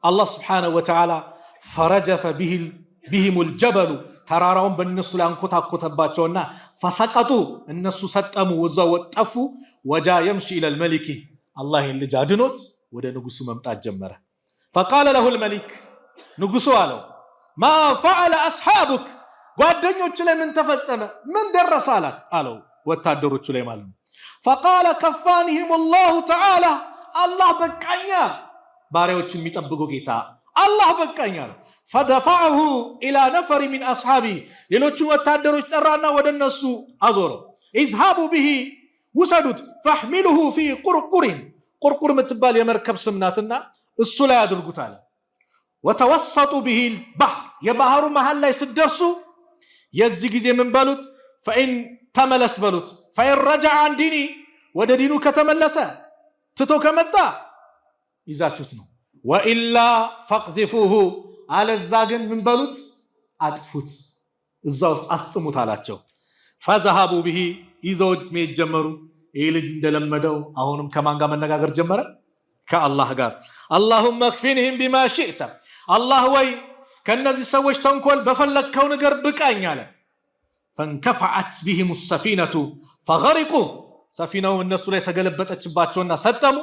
አላህ ስብሓነሁ ወተዓላ ፈረጀፈ ቢሂም ልጀበሉ ተራራውን በእነሱ ላይ አንኮታኮተባቸውና ፈሰቀጡ እነሱ ሰጠሙ፣ ወዛው ወጠፉ። ወጃ የምሺ ኢለል መሊኪ አላህ ይህን ልጅ አድኖት ወደ ንጉሱ መምጣት ጀመረ። فقال له الملك ንጉሱ አለው ما فعل اصحابك ጓደኞች ላይ ምን ተፈጸመ ምን ደረሰ አለው ወታደሮቹ ላይ ማለት ነው። فقال كفانهم الله تعالى الله በቃኛ ባሪያዎችን የሚጠብቀው ጌታ አላህ በቃኛ ነው። فدفعه الى نفر من اصحابه ሌሎቹን ወታደሮች ጠራና ወደ እነሱ አዞረው። اذهبوا به ውሰዱት فاحمله في قرقر ቁርቁር የምትባል የመርከብ ስም ናትና እሱ ላይ አድርጉታል። وتوسطوا به البحر የባህሩ መሃል ላይ ሲደርሱ የዚህ ጊዜ ምን በሉት فإن ተመለስ በሉት فإن رجع عن ديني ወደ ዲኑ ከተመለሰ ትቶ ከመጣ ይዛችሁት ነው وإلا فاقذفوه አለዛ ግን ምን በሉት አጥፉት እዛው አስጥሙት አላቸው። فذهبوا به ይዘውት መሄድ ጀመሩ። ይህ ልጅ እንደለመደው አሁንም ከማን ጋር መነጋገር ጀመረ? ከአላህ ጋር። اللهم اكفنهم بما شئت الله ወይ ከነዚህ ሰዎች ተንኮል በፈለከው ነገር ብቃኝ አለ። فانكفعت بهم السفينة فغرقوا ሰፊናው እነሱ ላይ ተገለበጠችባቸውና ሰጠሙ።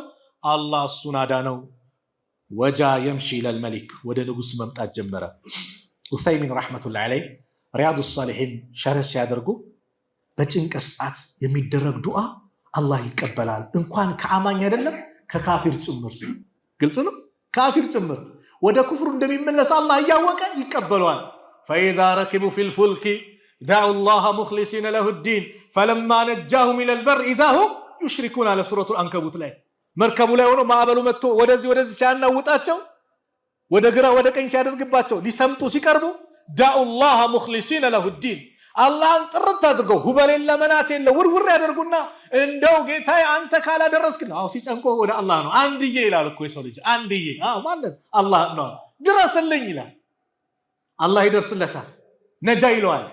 አላህ እሱን አዳነው። ወጃ يمشي الى الملك ወደ ንጉስ መምጣት ጀመረ። ዑሰይሚን ረሕመቱላሂ ዐለይህ ሪያዱ ሷሊሒን ሸርህ ሲያደርጉ በጭንቀት ሰዓት የሚደረግ ዱዓ አላህ ይቀበላል። እንኳን ከአማኝ አይደለም ከካፊር ጭምር። ግልጽ ነው። ካፊር ጭምር ወደ ኩፍሩ እንደሚመለስ አላህ እያወቀ ይቀበለዋል። فإذا ركبوا في الفلك دعوا الله مخلصين له الدين فلما نجاهم إلى البر إذا هم يشركون على سورة العنكبوت ላይ መርከቡ ላይ ሆኖ ማዕበሉ መጥቶ ወደዚህ ሲያናውጣቸው ወደ ግራ ወደ ቀኝ ሲያደርግባቸው ሊሰምጡ ሲቀርቡ دعوا الله مخلصين له الدين አላህን ጥርት አድርገው ሁበሌን ለመናት የለ ውርውር ያደርጉና እንደው ጌታዬ አንተ ካላደረስክ ነው። ሲጨንቆ ወደ አላህ ነው። አንድዬ ይላል እኮ የሰው ልጅ አንድዬ ማለት አላህ ነው። ድረስልኝ ይላል አላህ ይደርስለታል፣ ነጃ ይለዋል።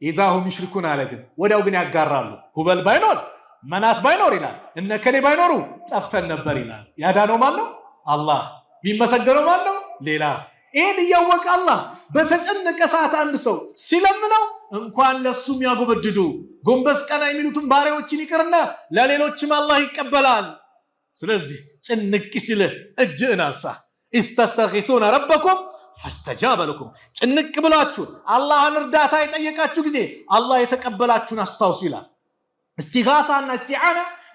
إذا هم يشركون على ግን ወዲያው ግን ያጋራሉ። ሁበል ባይኖር መናት ባይኖር ይላል እነ ከሌ ባይኖሩ ጠፍተን ነበር ይላል። ያዳነው ማን ነው? አላህ። የሚመሰገነው ማን ነው? ሌላ። ይሄን እያወቀ አላህ በተጨነቀ ሰዓት አንድ ሰው ሲለምነው እንኳን ለሱም ያጎበድዱ ጎንበስ ቀና የሚሉትን ባሪያዎችን ይቅርና ለሌሎችም አላህ ይቀበላል። ስለዚህ ጭንቅ ሲል እጅህን አንሳ። استستغيثون ربكم فاستجاب لكم ጭንቅ ብላችሁ አላህን እርዳታ የጠየቃችሁ ጊዜ አላህ የተቀበላችሁን አስታውሱ ይላል። እስቲጋሳና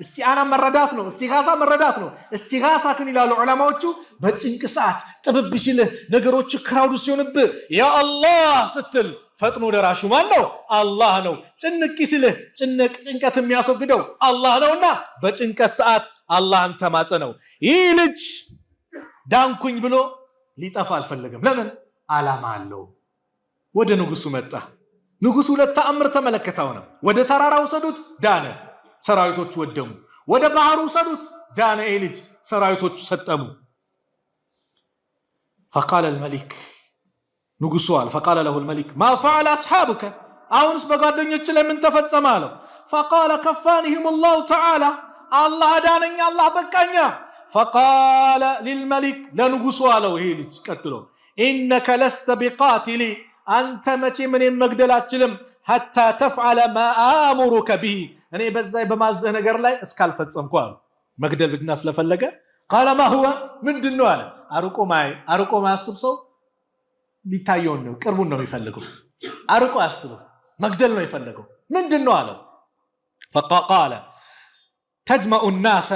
እስቲዓና መረዳት ነው። እስቲጋሳ መረዳት ነው። እስቲጋሳ ግን ይላሉ ዑለማዎቹ በጭንቅ ሰዓት ጥብብ ሲልህ ነገሮች ክራውድ ሲሆንብህ ያ አላህ ስትል ፈጥኖ ደራሹ ማን ነው? አላህ ነው። ጭንቅ ሲልህ ጭንቀት የሚያስወግደው አላህ ነውና በጭንቀት ሰዓት አላህን ተማጸነው። ይህ ልጅ ዳንኩኝ ብሎ ሊጠፋ አልፈለገም። ለምን? ዓላማ አለው። ወደ ንጉሱ መጣ። ንጉሱ ሁለት ተአምር ተመለከተው ነው። ወደ ተራራው ሰዱት፣ ዳነ፣ ሰራዊቶቹ ወደሙ። ወደ ባህሩ ሰዱት፣ ዳነ። ይህ ልጅ ሰራዊቶቹ ሰጠሙ። فقال الملك ንጉሱ አለ فقال له الملك ما فعل اصحابك አሁንስ በጓደኞች ላይ ምን ተፈጸመ አለው። فقال كفانهم الله تعالى الله ዳነኛ አላህ በቃኛ። فقال للملك ለንጉሱ አለው ይሄ ልጅ ቀጥሎ انك لست بقاتلي አንተ መቼ ምንም መግደል አትችልም حتى تفعل ما امرك به እኔ በዛይ በማዘህ ነገር ላይ እስካልፈጸምኩ አለ። መግደል ብድና ስለፈለገ قال ما هو ምንድነው አለ። አርቆ ማያስብ ሰው ቢታየው ነው ቅርቡን ነው የሚፈልገው። አርቆ ያስበው መግደል ነው የፈለገው። ምንድነው አለው። فقال تجمع الناس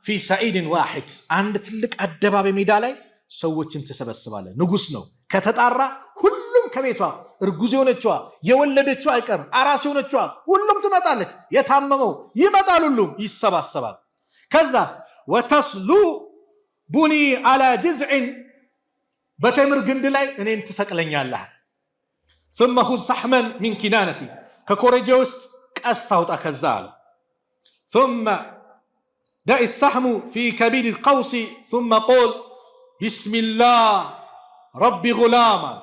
في سعيد واحد አንድ ትልቅ አደባባይ ሜዳ ላይ ሰዎችን ተሰበስባለ። ንጉስ ነው። ከተጣራ ሁሉም ከቤቷ እርጉዝ የሆነችዋ የወለደችዋ አይቀር አራስ የሆነችዋ ሁሉም ትመጣለች። የታመመው ይመጣል። ሁሉም ይሰባሰባል። ከዛስ ወተስሉ ቡኒ على جذع በተምር ግንድ ላይ እኔን ትሰቅለኛለህ። ثم خذ سحما من كنانتي ከኮረጆ ውስጥ ቀስ አውጣ ከዛ አለ። ثم دع السحم في كبير القوس ثم قول بسم الله ربي غلاما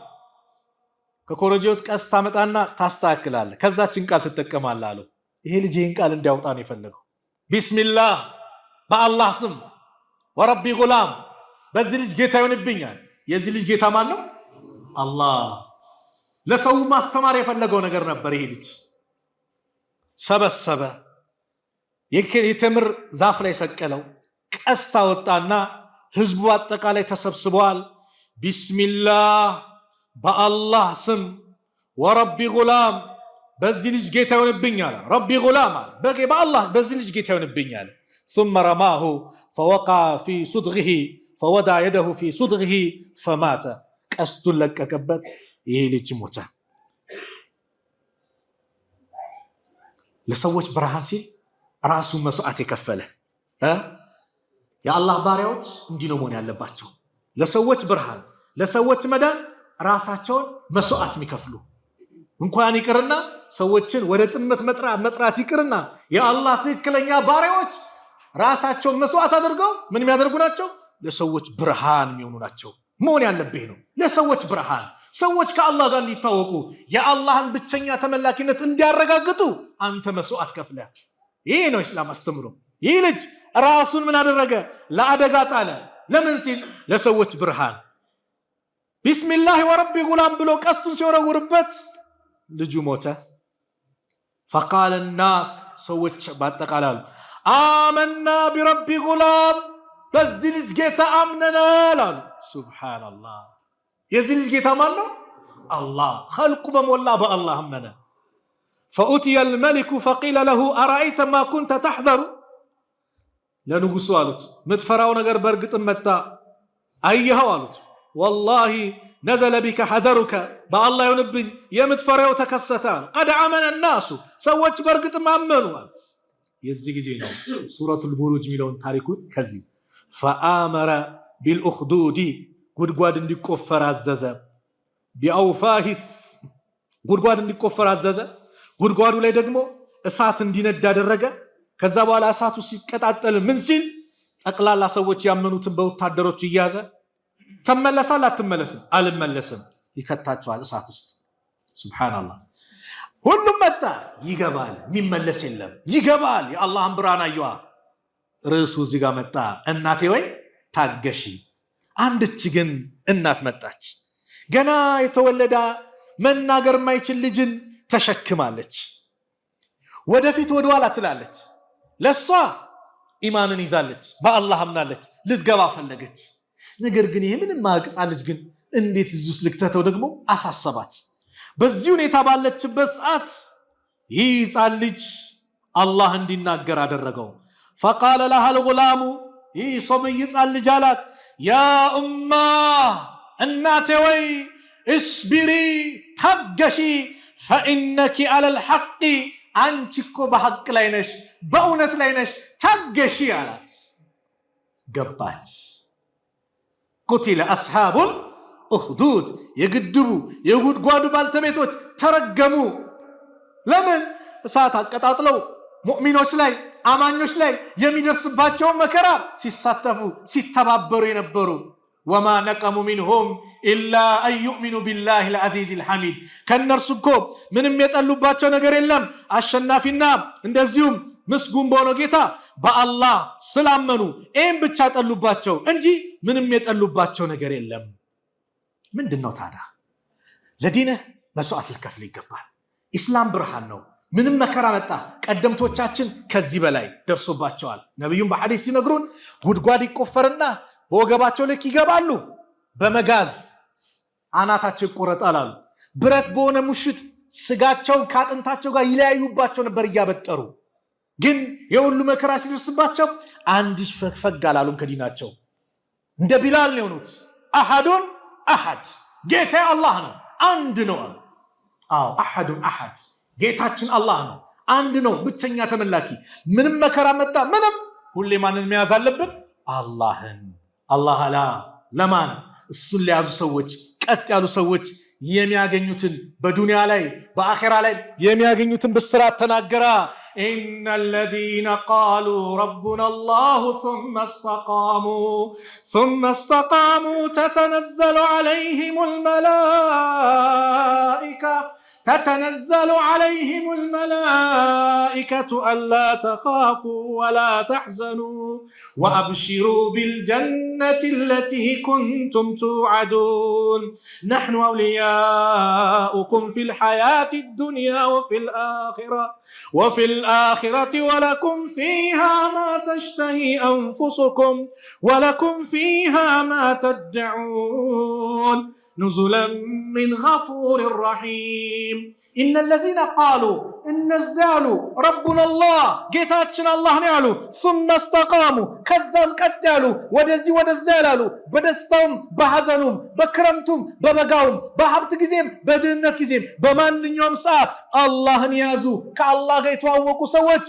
ከኮረጆት ቀስ ታመጣና ታስተካክላለህ። ከዛችን ቃል ትጠቀማለህ አለው። ይሄ ልጅ ይሄን ቃል እንዲያወጣ ነው የፈለገው። ቢስሚላህ በአላህ ስም ወረቢ ጉላም በዚህ ልጅ ጌታ ይሆንብኛል። የዚህ ልጅ ጌታ ማን ነው? አላህ። ለሰው ማስተማር የፈለገው ነገር ነበር። ይሄ ልጅ ሰበሰበ። የተምር ዛፍ ላይ ሰቀለው። ቀስታ ወጣና ህዝቡ አጠቃላይ ተሰብስበዋል። ቢስሚላህ በአላህ ስም ወረቢ ጉላም በዚህ ልጅ ጌታ ይሆንብኛል። ረቢ ጉላም አለ በአላህ በዚህ ልጅ ጌታ ይሆንብኛል። ثم رماه فوقع في صدغه فوضع يده في صدغه فمات ቀስቱን ለቀቀበት። ይሄ ልጅ ሞተ። ለሰዎች ብርሃን ሲል ራሱን መስዋዕት የከፈለ የአላህ ባሪያዎች እንዲህ ነው መሆን ያለባቸው። ለሰዎች ብርሃን ለሰዎች መዳን ራሳቸውን መስዋዕት የሚከፍሉ እንኳን ይቅርና ሰዎችን ወደ ጥመት መጥራት ይቅርና የአላህ ትክክለኛ ባሪያዎች ራሳቸውን መስዋዕት አድርገው ምን የሚያደርጉ ናቸው? ለሰዎች ብርሃን የሚሆኑ ናቸው። መሆን ያለብህ ነው ለሰዎች ብርሃን፣ ሰዎች ከአላህ ጋር እንዲታወቁ የአላህን ብቸኛ ተመላኪነት እንዲያረጋግጡ አንተ መስዋዕት ከፍለህ። ይሄ ነው ኢስላም አስተምሮ። ይህ ልጅ ራሱን ምን አደረገ? ለአደጋ ጣለ። ለምን ሲል ለሰዎች ብርሃን። ቢስሚላህ ወረቢ ጉላም ብሎ ቀስቱን ሲወረውርበት ልጁ ሞተ። ፈቃለ ናስ ሰዎች ባጠቃላሉ አመና ቢረቢ ጉላም በዚህ ልጅ ጌታ አምነናል አሉ። ሱብሃንአላህ። የዚህ ልጅ ጌታ ማን ነው? አላህ። ኸልቁ በሞላ በአላህ አመነ። ፈኡትየ አልመሊኩ ፈቂለ ለሁ አረአይተ ማ ኩንተ ተሕዘሩ ለንጉሱ አሉት ምትፈራው ነገር በእርግጥም መጣ አየኸው አሉት። ወላሂ ነዘለ ቢከ ሐዘሩከ በአላህ ይሁንብኝ የምትፈራው ተከሰተ። ቀድ አመነ ናሱ ሰዎች በእርግጥም አመኑ። የዚህ ጊዜ ነው ሱረቱል ቡሩጅ የሚለውን ታሪኩን ከዚህ ፈአመረ ቢልኡኽዱዲ ጉድጓድ እንዲቆፈር አዘዘ። ቢአውፋሂስ ጉድጓድ እንዲቆፈር አዘዘ። ጉድጓዱ ላይ ደግሞ እሳት እንዲነድ አደረገ። ከዛ በኋላ እሳቱ ሲቀጣጠል ምን ሲል ጠቅላላ ሰዎች ያመኑትን በወታደሮች እያዘ ተመለሳል አትመለስም? አልመለስም። ይከታቸዋል እሳት ውስጥ። ሱብሃንአላህ። ሁሉም መጣ ይገባል፣ የሚመለስ የለም። ይገባል። የአላህን ብርሃን አየዋ። ርዕሱ እዚህ ጋር መጣ። እናቴ ወይ ታገሺ። አንድች ግን እናት መጣች። ገና የተወለደ መናገር የማይችል ልጅን ተሸክማለች። ወደፊት ወደኋላ ትላለች። ለሷ ኢማንን ይዛለች፣ በአላህ አምናለች። ልትገባ ፈለገች። ነገር ግን ይሄ ምንም ማቅጻ ልጅ ግን እንዴት እዚህ ውስጥ ልክተተው ደግሞ አሳሰባት። በዚህ ሁኔታ ባለችበት ሰዓት ይህ ሕፃን ልጅ አላህ እንዲናገር አደረገው። ፈቃለ ለሃ ልጉላሙ ይህ ሶብይ ሕፃን ልጅ አላት ያ ኡማ እናቴ ወይ እስቢሪ ታገሺ ፈኢነኪ አለል ሐቂ አንቺ እኮ በሐቅ ላይ ነሽ፣ በእውነት ላይ ነሽ፣ ታገሺ አላት። ገባች። ቁቲለ አስሓቡል ኡኽዱድ የግድቡ የጉድጓዱ ባልተቤቶች ተረገሙ። ለምን? እሳት አቀጣጥለው ሙእሚኖች ላይ አማኞች ላይ የሚደርስባቸውን መከራ ሲሳተፉ ሲተባበሩ የነበሩ ወማ ነቀሙ ሚንሁም ኢላ አን ዩእሚኑ ቢላሂ ልዐዚዝ ልሐሚድ ከእነርሱ እኮ ምንም የጠሉባቸው ነገር የለም አሸናፊና እንደዚሁም ምስጉን በሆነው ጌታ በአላህ ስላመኑ ይህም ብቻ ጠሉባቸው እንጂ ምንም የጠሉባቸው ነገር የለም። ምንድነው ታዲያ? ለዲንህ መስዋዕት ልከፍል ይገባል። ኢስላም ብርሃን ነው። ምንም መከራ መጣ ቀደምቶቻችን ከዚህ በላይ ደርሶባቸዋል። ነቢዩም በሐዲስ ሲነግሩን ጉድጓድ ይቆፈርና በወገባቸው ልክ ይገባሉ፣ በመጋዝ አናታቸው ይቆረጣል አሉ። ብረት በሆነ ሙሽጥ ስጋቸውን ከአጥንታቸው ጋር ይለያዩባቸው ነበር እያበጠሩ። ግን የሁሉ መከራ ሲደርስባቸው አንዲሽ ፈግፈግ አላሉም ከዲናቸው። እንደ ቢላል ነው የሆኑት። አሐዱን አሐድ ጌታ አላህ ነው፣ አንድ ነው አሉ። አዎ አሐዱን አሐድ ጌታችን አላህ ነው፣ አንድ ነው፣ ብቸኛ ተመላኪ። ምንም መከራ መጣ ምንም ሁሌ ማንን መያዝ አለብን? አላህን። አላህ አላ ለማን? እሱን ለያዙ ሰዎች፣ ቀጥ ያሉ ሰዎች የሚያገኙትን በዱንያ ላይ በአኺራ ላይ የሚያገኙትን ብስራት ተናገራ። إن الذين قالوا ربنا الله ثم استقاموا تتنزل عليهم الملائكة تتنزل عليهم الملائكة ألا تخافوا ولا تحزنوا وأبشروا بالجنة التي كنتم توعدون نحن أولياؤكم في الحياة الدنيا وفي الآخرة ولكم فيها ما تشتهي أنفسكم ولكم فيها ما تدعون نزلا من غفور رحيم إن الذين قالوا نزالوا ربنا الله ጌታችን አላህ ነው ያሉ ثم استقاموا ከዛም ቀጠሉ ወደዚህ ወደዛላሉ በደስታውም በሐዘኑም በክረምቱም በበጋውም በሀብት ጊዜም በድህነት ጊዜም በማንኛውም ሰዓት አላህን ያዙ ከአላህ ጋር የተዋወቁ ሰዎች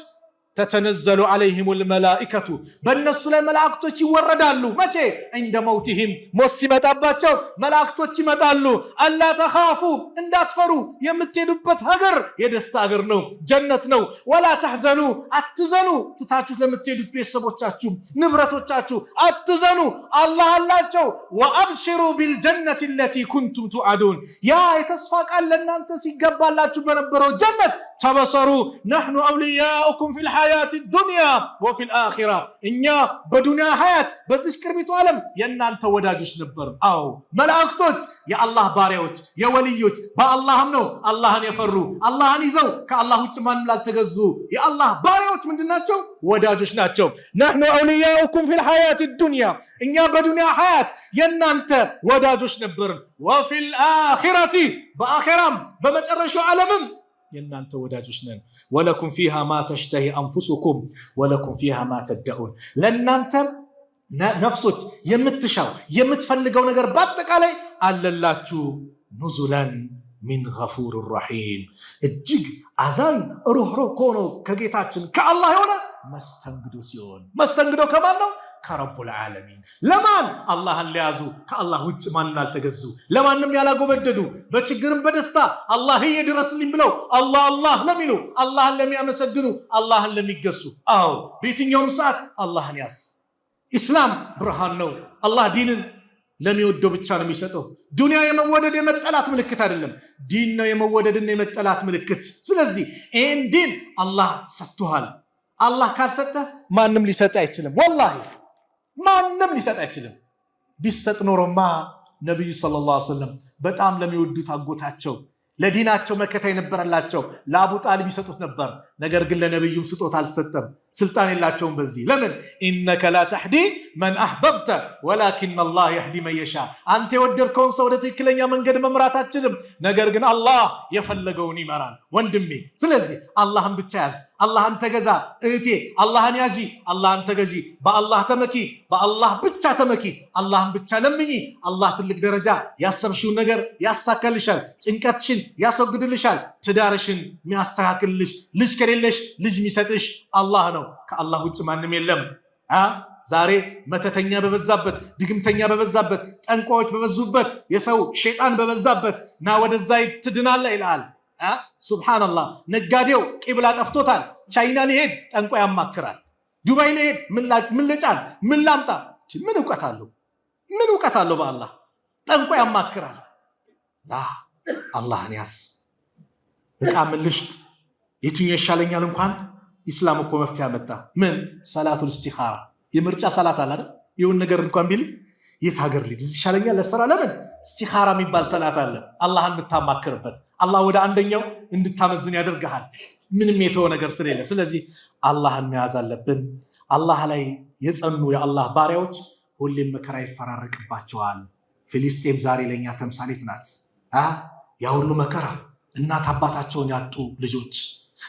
تتنزل عليهم الملائكة በእነሱ ላይ መላእክቶች ይወረዳሉ መቼ عند موتهم ሞት ሲመጣባቸው መላእክቶች ይመጣሉ አላ ተኻፉ እንዳትፈሩ የምትሄዱበት ሀገር የደስታ ሀገር ነው ጀነት ነው ወላ ተሕዘኑ አትዘኑ ትታችሁ ለምትሄዱት ቤተሰቦቻችሁ ንብረቶቻችሁ አትዘኑ አላህ አላቸው وابشروا بالجنة التي كنتم توعدون ያ የተስፋ ቃል ለእናንተ ሲገባላችሁ በነበረው ጀነት تبصروا نحن أولياؤكم في الحياة الدنيا وفي الآخرة إنيا بدنيا حياة بزيش كربيتو عالم ينان توداجش نبر أو ملائكتوت يا الله باريوت يا وليوت با الله منو الله يفروا الله يزو كالله تمان لا تغزو يا الله باريوت من دناتشو وداجش ناتشو نحن أولياؤكم في الحياة الدنيا إنيا بدنيا حياة ينان توداجش نبر وفي الآخرة بآخرام بمتقرشو عالمم የናንተ ወዳጆች ነን ወለኩም ፊሃ ማ ተሽተሂ አንፉሱኩም ወለኩም ፊሃ ማ ተደኡን ለናንተ ነፍሶች የምትሻው የምትፈልገው ነገር በአጠቃላይ አለላችሁ ኑዙላን ሚን ገፉር ረሂም እጅግ አዛኝ ሩህሩህ ሆኖ ከጌታችን ከአላህ የሆነ መስተንግዶ ሲሆን መስተንግዶ ከማን ነው ከረቡል ዓለሚን ለማን አላህን ሊያዙ ከአላህ ውጭ ማንን አልተገዙ ለማንም ያላጎበደዱ በችግርም በደስታ አላህ ይድረስልኝ ብለው አላህ አላህ ለሚሉ አላህን ለሚያመሰግኑ አላህን ለሚገሱ አዎ በየትኛውም ሰዓት አላህን ያዝ ኢስላም ብርሃን ነው አላህ ዲንን ለሚወደው ብቻ ነው የሚሰጠው ዱንያ የመወደድ የመጠላት ምልክት አይደለም ዲን ነው የመወደድና የመጠላት ምልክት ስለዚህ ይህን ዲን አላህ ሰጥቷል አላህ ካልሰጠ ማንም ሊሰጥ አይችልም ወላሂ ማንም ሊሰጥ አይችልም ቢሰጥ ኖሮማ ነብዩ ሰለላሁ ዐለይሂ ወሰለም በጣም ለሚወዱት አጎታቸው ለዲናቸው መከታ የነበረላቸው ለአቡ ጣሊብ ይሰጡት ነበር ነገር ግን ለነብዩም ስጦታ አልተሰጠም ስልጣን የላቸውም በዚህ ለምን ኢነከ ላ ተህዲ መን አህበብተ ወላኪን አላህ يهدي من يشاء አንተ የወደድከውን ሰው ወደ ትክክለኛ መንገድ መምራት አትችልም ነገር ግን አላህ የፈለገውን ይመራል ወንድሜ ስለዚህ አላህን ብቻ ያዝ አላህን ተገዛ እህቴ አላህን ያዢ አላህን ተገዢ በአላህ ተመኪ በአላህ ብቻ ተመኪ አላህን ብቻ ለምኚ አላህ ትልቅ ደረጃ ያሰብሽውን ነገር ያሳካልሻል ጭንቀትሽን ያስወግድልሻል ትዳርሽን የሚያስተካክልልሽ ልጅ ከሌለሽ ልጅ የሚሰጥሽ አላህ ነው ከአላህ ውጭ ማንም የለም ዛሬ መተተኛ በበዛበት ድግምተኛ በበዛበት ጠንቋዮች በበዙበት የሰው ሸይጣን በበዛበት ና ወደዛ ትድናለህ ይላል ሱብሃንአላህ ነጋዴው ቂብላ ጠፍቶታል ቻይና ሊሄድ ጠንቋይ ያማክራል ዱባይ ሊሄድ ምን ልጫን ምን ላምጣ ምን ዕውቀት አለው በአላህ ጠንቋይ ያማክራል አላህን ያስ እቃ ምን ልሽጥ የትኛው ይሻለኛል እንኳን ኢስላም እኮ መፍትሄ አመጣ ምን ሰላቱል ኢስቲኻራ የምርጫ ሰላት አለ አይደል ይሁን ነገር እንኳን ቢል የት ሀገር ልጅ ይሻለኛል ለሰራ ለምን ኢስቲኻራ የሚባል ሰላት አለ አላህን የምታማክርበት አላህ ወደ አንደኛው እንድታመዝን ያደርጋል ምንም የተወ ነገር ስለሌለ ስለዚህ አላህን መያዝ አለብን አላህ ላይ የጸኑ የአላህ ባሪያዎች ሁሌም መከራ ይፈራረቅባቸዋል ፍልስጤም ዛሬ ለኛ ተምሳሌት ናት ያ ሁሉ መከራ እናት አባታቸውን ያጡ ልጆች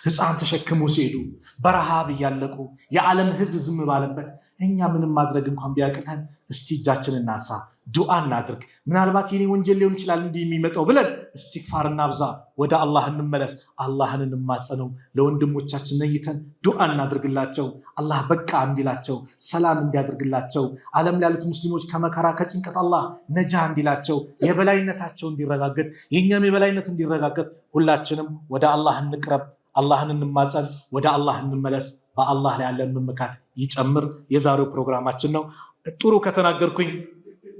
ህፃን ተሸክሞ ሲሄዱ በረሃብ እያለቁ የዓለም ህዝብ ዝም ባለበት እኛ ምንም ማድረግ እንኳን ቢያቅተን እስቲ እጃችንን እናንሳ ዱዓ እናድርግ ምናልባት የኔ ወንጀል ሊሆን ይችላል እንዲህ የሚመጣው ብለን ኢስቲግፋር እናብዛ ወደ አላህ እንመለስ አላህን እንማጸነው ለወንድሞቻችን ነይተን ዱዓ እናድርግላቸው አላህ በቃ እንዲላቸው ሰላም እንዲያደርግላቸው ዓለም ላይ ያሉት ሙስሊሞች ከመከራ ከጭንቀት አላህ ነጃ እንዲላቸው የበላይነታቸው እንዲረጋገጥ የኛም የበላይነት እንዲረጋገጥ ሁላችንም ወደ አላህ እንቅረብ አላህን እንማጸን ወደ አላህ እንመለስ በአላህ ላይ ያለን መመካት ይጨምር የዛሬው ፕሮግራማችን ነው ጥሩ ከተናገርኩኝ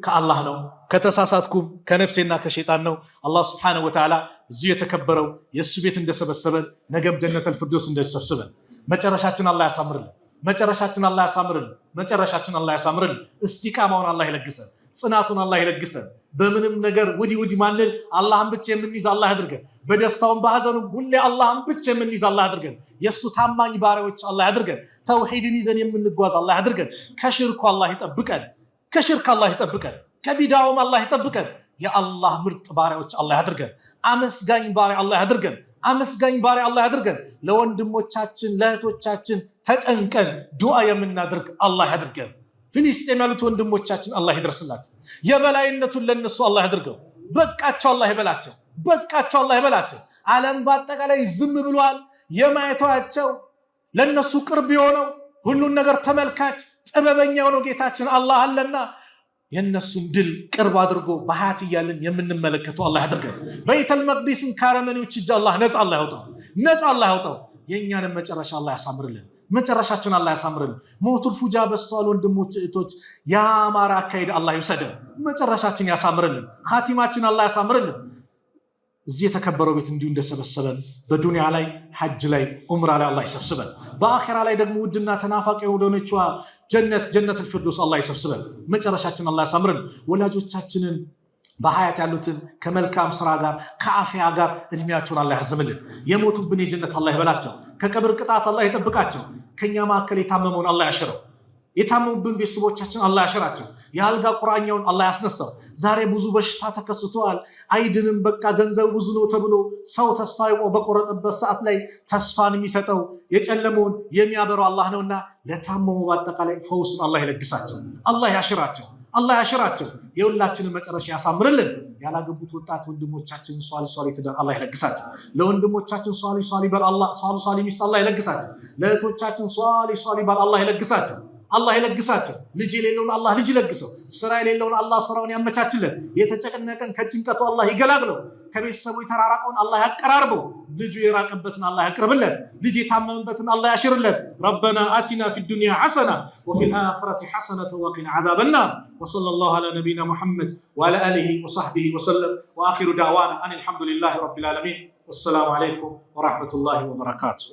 ከአላህ ነው ከተሳሳትኩም ከነፍሴና ከሸይጣን ነው አላህ Subhanahu Wa Ta'ala እዚህ የተከበረው የእሱ ቤት እንደሰበሰበን ነገም ጀነተል ፊርደውስ እንደሰበሰበን መጨረሻችን አላህ ያሳምርልን። መጨረሻችን አላህ ያሳምርልን። መጨረሻችን አላህ ያሳምርልን። እስቲቃማውን አላህ ይለግሰን። ጽናቱን አላህ ይለግሰን። በምንም ነገር ወዲህ ማንል አላህን ብቻ የምንይዝ አላህ ያድርገን። በደስታውም በሐዘኑም ሁሌ አላህን ብቻ የምንይዝ አላህ ያድርገን። የእሱ ታማኝ ባሪያዎች አላህ ያድርገን። ተውሂድን ይዘን የምንጓዝ አላህ ያድርገን። ከሽርኩ አላህ ይጠብቀን። ከሽርክ አላህ ይጠብቀን። ከቢዳውም አላህ ይጠብቀን። የአላህ ምርጥ ባሪያዎች አላህ ያድርገን። አመስጋኝ ባሪያ አላህ ያድርገን። አመስጋኝ ባሪያ አላህ ያድርገን። ለወንድሞቻችን ለእህቶቻችን ተጨንቀን ዱዓ የምናደርግ አላህ ያድርገን። ፍልስጤም ያሉት ወንድሞቻችን አላህ ይድረስላቸው። የበላይነቱን ለነሱ አላህ ያድርገው። በቃቸው አላህ ይበላቸው። በቃቸው አላህ ይበላቸው። ዓለም በአጠቃላይ ዝም ብሏል። የማየቷቸው ለነሱ ቅርብ የሆነው ሁሉን ነገር ተመልካች ጥበበኛ የሆነው ጌታችን አላህ አለና የነሱን ድል ቅርብ አድርጎ በሐያት እያለን የምንመለከተው አላህ ያድርገን። በይተል መቅዲስን ከአረመኔዎች እጅ አላህ ነፃ አላህ ያውጣው። ነፃ አላህ ያውጣው። የእኛንም መጨረሻ አላህ ያሳምርልን። መጨረሻችን አላህ ያሳምርልን። ሞቱል ፉጃ በስተዋል ወንድሞች እህቶች ያማረ አካሄድ አላህ ይውሰደን። መጨረሻችን ያሳምርልን። ኻቲማችን አላህ ያሳምርልን። እዚህ የተከበረው ቤት እንዲሁ እንደሰበሰበን በዱንያ ላይ ሐጅ ላይ ዑምራ ላይ አላህ ይሰብስበን። በአኺራ ላይ ደግሞ ውድና ተናፋቂ ወደሆነችዋ ጀነተል ፊርደውስ አላህ ይሰብስበን። መጨረሻችን አላህ ያሳምርን። ወላጆቻችንን በሐያት ያሉትን ከመልካም ስራ ጋር ከአፊያ ጋር እድሜያቸውን አላህ ያርዝምልን። የሞቱብን የጀነት አላህ ይበላቸው። ከቀብር ቅጣት አላህ ይጠብቃቸው። ከኛ መካከል የታመመውን አላህ ያሽረው። የታመሙብን ቤተሰቦቻችን አላህ ያሽራቸው። የአልጋ ቁራኛውን አላህ ያስነሳው። ዛሬ ብዙ በሽታ ተከስቷል። አይድንም በቃ ገንዘብ ብዙ ነው ተብሎ ሰው ተስፋ በቆረጠበት ሰዓት ላይ ተስፋን የሚሰጠው የጨለመውን የሚያበረው አላህ ነውና ለታመሙ በአጠቃላይ ፈውስን አላህ ይለግሳቸው። አላህ ያሽራቸው። አላህ ያሽራቸው። የሁላችንን መጨረሻ ያሳምርልን። ያላገቡት ወጣት ወንድሞቻችን ሷሊ ትዳር አላህ ይለግሳቸው። ለወንድሞቻችን ሷሊ ባል አላህ ሷሊ ሚስት አላህ ይለግሳቸው። ለእህቶቻችን ሷሊ ባል አላህ ይለግሳቸው። አላህ ይለግሳቸው። ልጅ የሌለውን አላህ ልጅ ይለግሰው። ስራ የሌለውን አላህ ስራውን ያመቻችለት። የተጨነቀን ከጭንቀቱ አላህ ይገላግለው። ከቤተሰቡ የተራራቀውን አላህ ያቀራርበው። ልጁ የራቀበትን አላህ ያቅርብለት። ልጅ የታመመበትን አላህ ያሽርለት። ረበና አቲና ፊ ዱንያ ሐሰና ወፊ ልአኺረቲ ሐሰነተ ወቂና ዐዛበ ናር ወሰለላሁ ዐላ ነቢይና ሙሐመድ ወዐላ አሊሂ ወሰሕቢሂ ወሰለም ወአኺሩ ዳዕዋና አን አልሐምዱሊላሂ ረቢል ዓለሚን ወሰላሙ ዐለይኩም ወረሕመቱላሂ ወበረካቱሁ።